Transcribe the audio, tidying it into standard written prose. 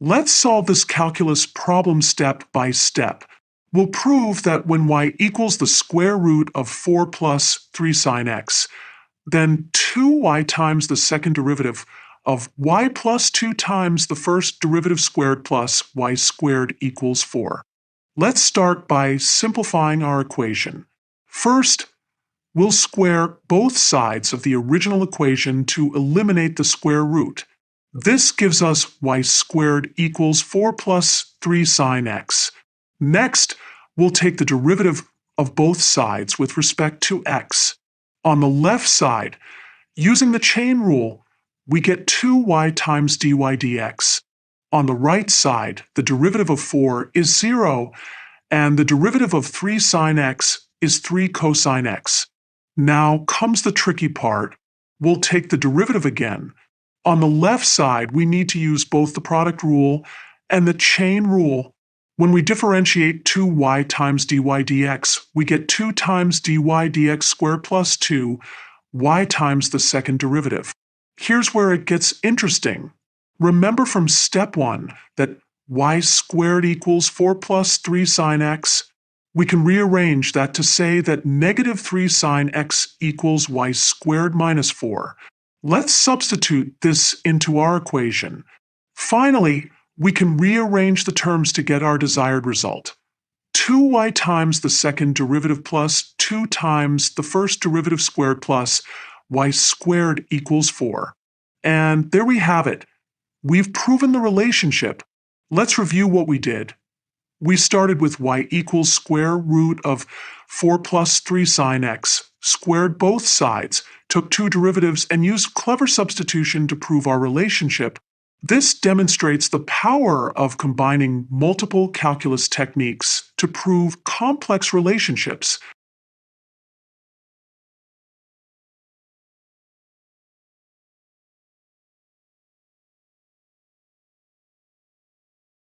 Let's solve this calculus problem step by step. We'll prove that when y equals the square root of 4 plus 3 sine x, then 2y times the second derivative of y plus 2 times the first derivative squared plus y squared equals 4. Let's start by simplifying our equation. First, we'll square both sides of the original equation to eliminate the square root. This gives us y squared equals 4 plus 3 sine x. Next, we'll take the derivative of both sides with respect to x. On the left side, using the chain rule, we get 2y times dy dx. On the right side, the derivative of 4 is 0, and the derivative of 3 sine x is 3 cosine x. Now comes the tricky part. We'll take the derivative again. On the left side, we need to use both the product rule and the chain rule. When we differentiate 2y times dy dx, we get 2 times dy dx squared plus 2, y times the second derivative. Here's where it gets interesting. Remember from step 1 that y squared equals 4 plus 3 sine x? We can rearrange that to say that negative 3 sine x equals y squared minus 4. Let's substitute this into our equation. Finally, we can rearrange the terms to get our desired result. 2y times the second derivative plus 2 times the first derivative squared plus y squared equals 4. And there we have it. We've proven the relationship. Let's review what we did. We started with y equals square root of 4 plus 3 sine x, squared both sides, took two derivatives, and used clever substitution to prove our relationship. This demonstrates the power of combining multiple calculus techniques to prove complex relationships.